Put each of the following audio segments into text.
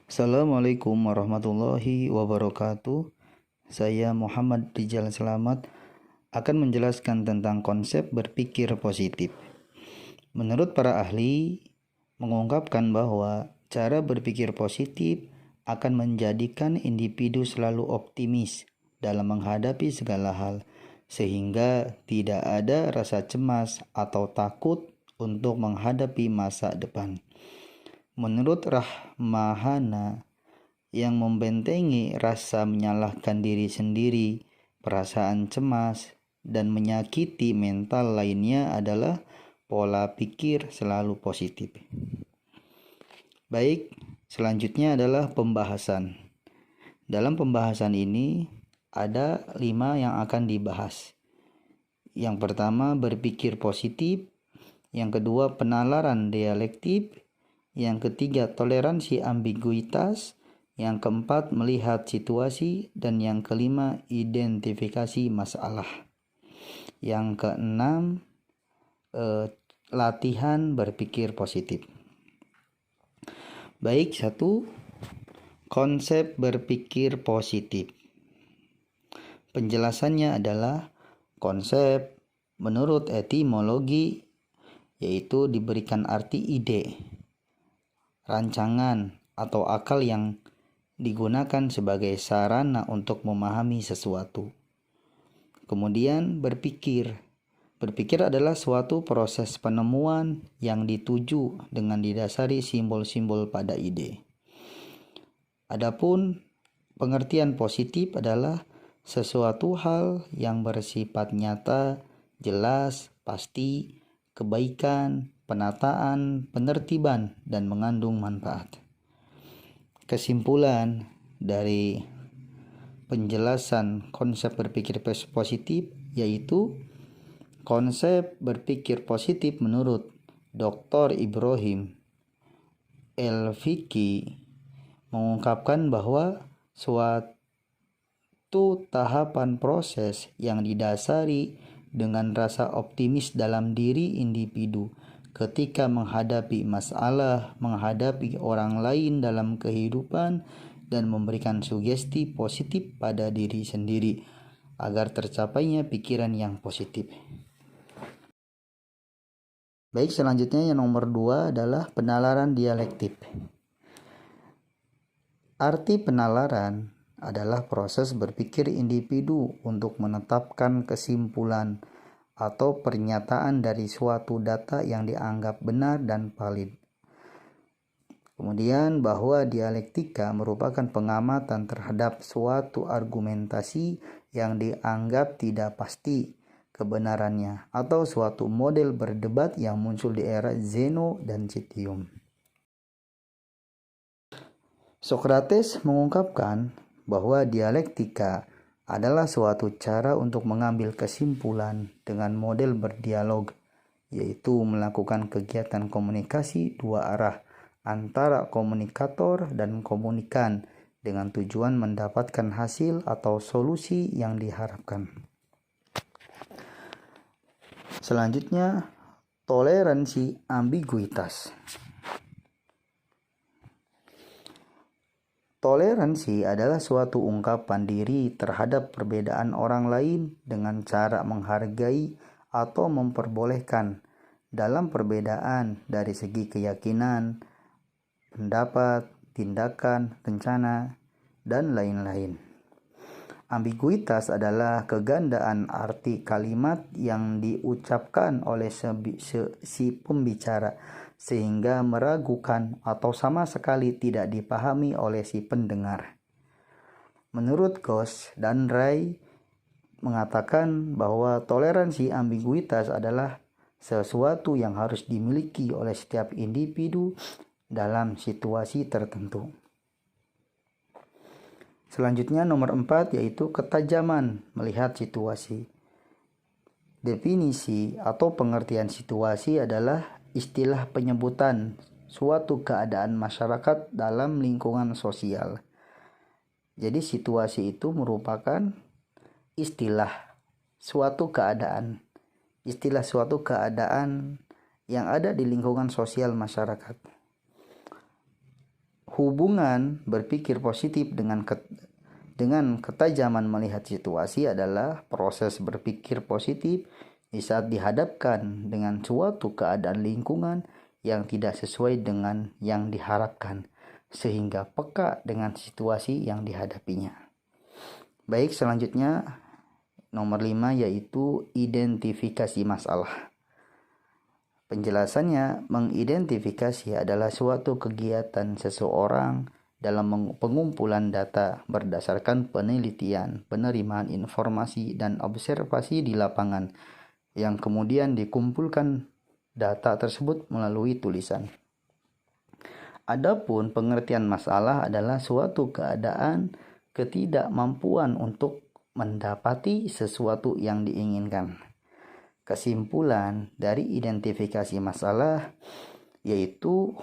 Assalamualaikum warahmatullahi wabarakatuh. Saya Muhammad Rijal Selamat akan menjelaskan tentang konsep berpikir positif. Menurut para ahli, mengungkapkan bahwa cara berpikir positif akan menjadikan individu selalu optimis dalam menghadapi segala hal, sehingga tidak ada rasa cemas atau takut untuk menghadapi masa depan. Menurut Rahmahana, yang membentengi rasa menyalahkan diri sendiri, perasaan cemas, dan menyakiti mental lainnya adalah pola pikir selalu positif. Baik, selanjutnya adalah pembahasan. Dalam pembahasan ini ada 5 yang akan dibahas. Yang pertama, berpikir positif. Yang kedua, penalaran dialektif. Yang ketiga, toleransi ambiguitas. Yang keempat, melihat situasi. Dan yang kelima, identifikasi masalah. Yang keenam, latihan berpikir positif. Baik, 1. Konsep berpikir positif. Penjelasannya adalah konsep menurut etimologi, yaitu diberikan arti ide, rancangan atau akal yang digunakan sebagai sarana untuk memahami sesuatu. Kemudian berpikir. Berpikir adalah suatu proses penemuan yang dituju dengan didasari simbol-simbol pada ide. Adapun pengertian positif adalah sesuatu hal yang bersifat nyata, jelas, pasti, kebaikan, penataan, penertiban, dan mengandung manfaat. Kesimpulan dari penjelasan konsep berpikir positif yaitu konsep berpikir positif menurut Dr. Ibrahim El-Fiqi mengungkapkan bahwa suatu tahapan proses yang didasari dengan rasa optimis dalam diri individu ketika menghadapi masalah, menghadapi orang lain dalam kehidupan, dan memberikan sugesti positif pada diri sendiri agar tercapainya pikiran yang positif. Baik, selanjutnya yang nomor 2 adalah penalaran dialektif. Arti penalaran adalah proses berpikir individu untuk menetapkan kesimpulan atau pernyataan dari suatu data yang dianggap benar dan valid. Kemudian bahwa dialektika merupakan pengamatan terhadap suatu argumentasi yang dianggap tidak pasti kebenarannya atau suatu model berdebat yang muncul di era Zeno dan Citium. Sokrates mengungkapkan bahwa dialektika adalah suatu cara untuk mengambil kesimpulan dengan model berdialog, yaitu melakukan kegiatan komunikasi dua arah antara komunikator dan komunikan dengan tujuan mendapatkan hasil atau solusi yang diharapkan. Selanjutnya, toleransi ambiguitas. Toleransi adalah suatu ungkapan diri terhadap perbedaan orang lain dengan cara menghargai atau memperbolehkan dalam perbedaan dari segi keyakinan, pendapat, tindakan, rencana, dan lain-lain. Ambiguitas adalah kegandaan arti kalimat yang diucapkan oleh si pembicara sehingga meragukan atau sama sekali tidak dipahami oleh si pendengar. Menurut Ghosh dan Ray mengatakan bahwa toleransi ambiguitas adalah sesuatu yang harus dimiliki oleh setiap individu dalam situasi tertentu. Selanjutnya nomor 4 yaitu ketajaman melihat situasi. Definisi atau pengertian situasi adalah istilah penyebutan suatu keadaan masyarakat dalam lingkungan sosial. Jadi situasi itu merupakan istilah suatu keadaan. Istilah suatu keadaan yang ada di lingkungan sosial masyarakat. hubungan berpikir positif dengan ketajaman melihat situasi adalah proses berpikir positif di saat dihadapkan dengan suatu keadaan lingkungan yang tidak sesuai dengan yang diharapkan, sehingga peka dengan situasi yang dihadapinya. Baik, selanjutnya nomor 5 yaitu identifikasi masalah. Penjelasannya, mengidentifikasi adalah suatu kegiatan seseorang dalam pengumpulan data berdasarkan penelitian, penerimaan informasi, dan observasi di lapangan, yang kemudian dikumpulkan data tersebut melalui tulisan. Adapun pengertian masalah adalah suatu keadaan ketidakmampuan untuk mendapati sesuatu yang diinginkan. Kesimpulan dari identifikasi masalah yaitu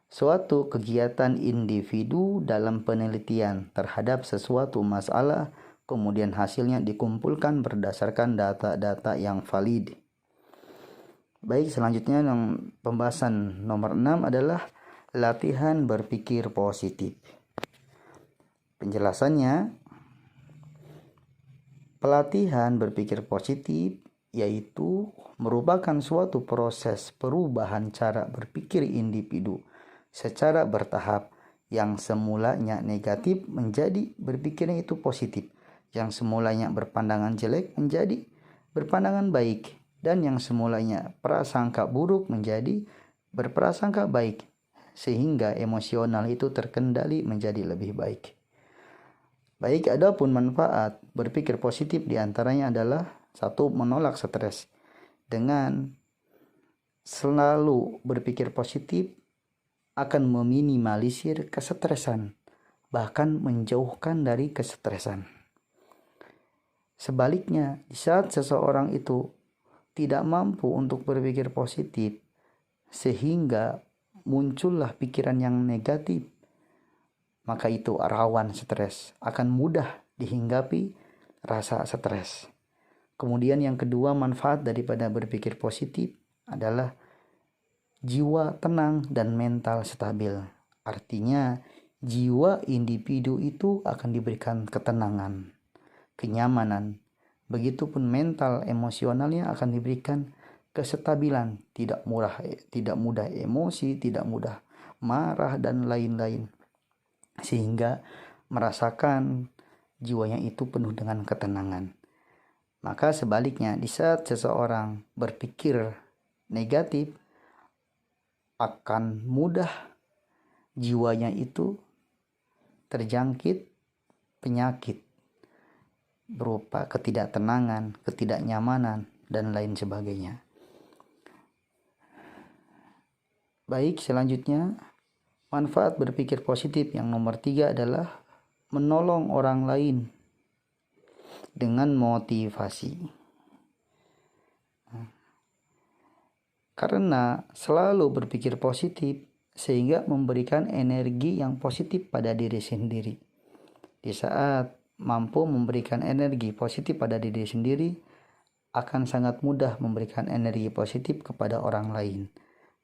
suatu kegiatan individu dalam penelitian terhadap sesuatu masalah, kemudian hasilnya dikumpulkan berdasarkan data-data yang valid. Baik, selanjutnya pembahasan nomor 6 adalah latihan berpikir positif. Penjelasannya, pelatihan berpikir positif yaitu merupakan suatu proses perubahan cara berpikir individu secara bertahap, yang semulanya negatif menjadi berpikirnya itu positif, yang semulanya berpandangan jelek menjadi berpandangan baik, dan yang semulanya prasangka buruk menjadi berprasangka baik, sehingga emosional itu terkendali menjadi lebih baik. Baik, adapun manfaat berpikir positif diantaranya adalah 1. Menolak stres. Dengan selalu berpikir positif akan meminimalisir kesetresan, bahkan menjauhkan dari kesetresan. Sebaliknya, di saat seseorang itu tidak mampu untuk berpikir positif, sehingga muncullah pikiran yang negatif, maka itu rawan stres, akan mudah dihinggapi rasa stres. Kemudian yang kedua, manfaat daripada berpikir positif adalah jiwa tenang dan mental stabil. Artinya, jiwa individu itu akan diberikan ketenangan, kenyamanan. Begitupun mental emosionalnya akan diberikan kestabilan, tidak mudah emosi, tidak mudah marah dan lain-lain, sehingga merasakan jiwanya itu penuh dengan ketenangan. Maka sebaliknya, di saat seseorang berpikir negatif, akan mudah jiwanya itu terjangkit penyakit berupa ketidaktenangan, ketidaknyamanan, dan lain sebagainya. Baik, selanjutnya manfaat berpikir positif yang nomor 3 adalah menolong orang lain dengan motivasi. Karena selalu berpikir positif sehingga memberikan energi yang positif pada diri sendiri. Di saat mampu memberikan energi positif pada diri sendiri, akan sangat mudah memberikan energi positif kepada orang lain.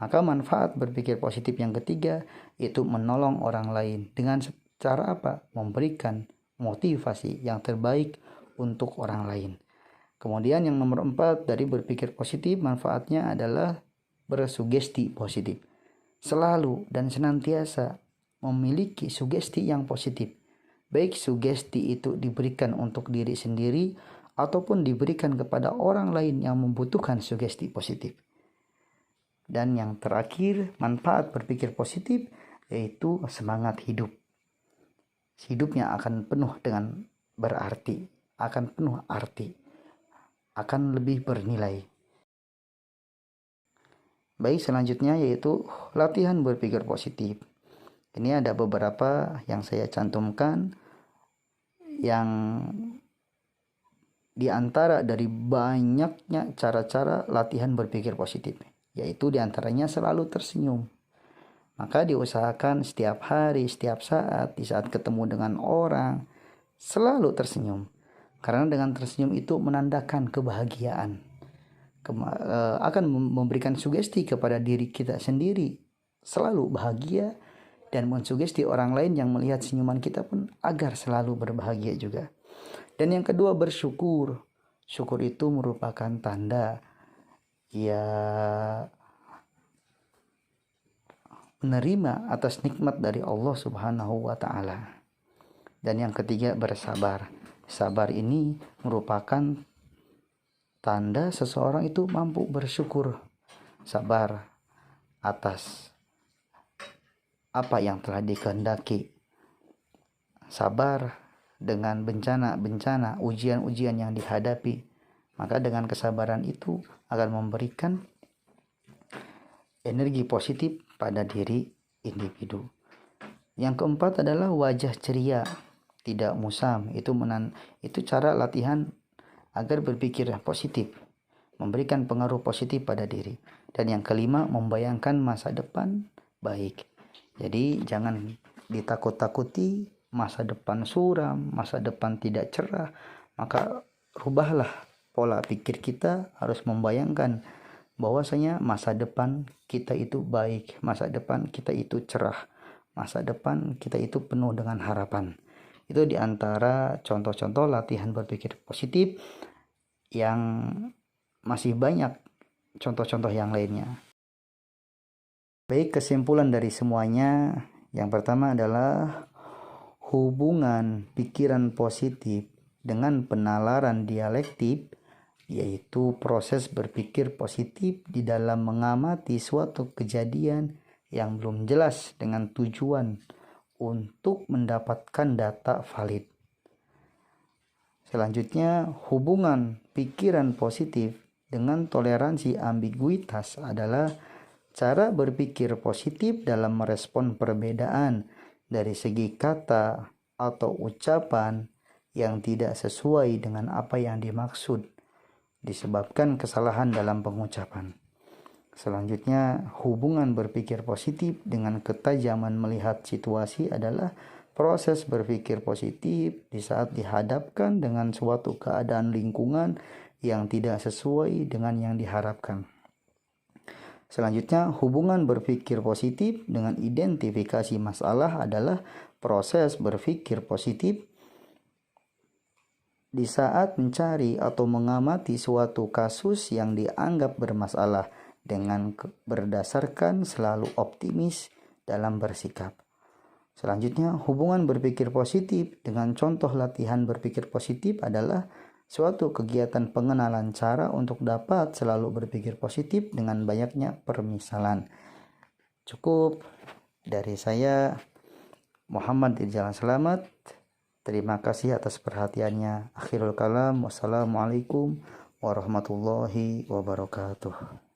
Maka manfaat berpikir positif yang ketiga itu menolong orang lain dengan cara apa? Memberikan motivasi yang terbaik untuk orang lain. Kemudian yang nomor 4 dari berpikir positif, manfaatnya adalah bersugesti positif. Selalu dan senantiasa memiliki sugesti yang positif. Baik sugesti itu diberikan untuk diri sendiri ataupun diberikan kepada orang lain yang membutuhkan sugesti positif. Dan yang terakhir, manfaat berpikir positif yaitu semangat hidup. Hidupnya akan penuh dengan berarti, akan penuh arti, akan lebih bernilai. Baik, selanjutnya yaitu latihan berpikir positif. Ini ada beberapa yang saya cantumkan, yang diantara dari banyaknya cara-cara latihan berpikir positif, yaitu diantaranya selalu tersenyum. Maka diusahakan setiap hari, setiap saat, di saat ketemu dengan orang, selalu tersenyum. Karena dengan tersenyum itu menandakan kebahagiaan, akan memberikan sugesti kepada diri kita sendiri, selalu bahagia dan mensugesti orang lain yang melihat senyuman kita pun agar selalu berbahagia juga. Dan yang kedua, bersyukur. Syukur itu merupakan tanda ya menerima atas nikmat dari Allah Subhanahu wa taala. Dan yang ketiga, bersabar. Sabar ini merupakan tanda seseorang itu mampu bersyukur. Sabar atas apa yang telah dikehendaki. Sabar dengan bencana-bencana, ujian-ujian yang dihadapi. Maka dengan kesabaran itu akan memberikan energi positif pada diri individu. Yang keempat adalah wajah ceria, tidak musam. Itu cara latihan agar berpikir positif, memberikan pengaruh positif pada diri. Dan yang kelima, membayangkan masa depan baik. Jadi jangan ditakut-takuti masa depan suram, masa depan tidak cerah. Maka rubahlah pola pikir kita, harus membayangkan bahwasanya masa depan kita itu baik, masa depan kita itu cerah, masa depan kita itu penuh dengan harapan. Itu diantara contoh-contoh latihan berpikir positif, yang masih banyak contoh-contoh yang lainnya. Baik, kesimpulan dari semuanya, yang pertama adalah hubungan pikiran positif dengan penalaran dialektif, yaitu proses berpikir positif di dalam mengamati suatu kejadian yang belum jelas dengan tujuan untuk mendapatkan data valid. Selanjutnya, hubungan pikiran positif dengan toleransi ambiguitas adalah cara berpikir positif dalam merespon perbedaan dari segi kata atau ucapan yang tidak sesuai dengan apa yang dimaksud, disebabkan kesalahan dalam pengucapan. Selanjutnya, hubungan berpikir positif dengan ketajaman melihat situasi adalah proses berpikir positif di saat dihadapkan dengan suatu keadaan lingkungan yang tidak sesuai dengan yang diharapkan. Selanjutnya, hubungan berpikir positif dengan identifikasi masalah adalah proses berpikir positif di saat mencari atau mengamati suatu kasus yang dianggap bermasalah dengan berdasarkan selalu optimis dalam bersikap. Selanjutnya, hubungan berpikir positif dengan contoh latihan berpikir positif adalah suatu kegiatan pengenalan cara untuk dapat selalu berpikir positif dengan banyaknya permisalan. Cukup dari saya, Muhammad di Jalan Selamat. Terima kasih atas perhatiannya. Akhirul kalam. Wassalamualaikum warahmatullahi wabarakatuh.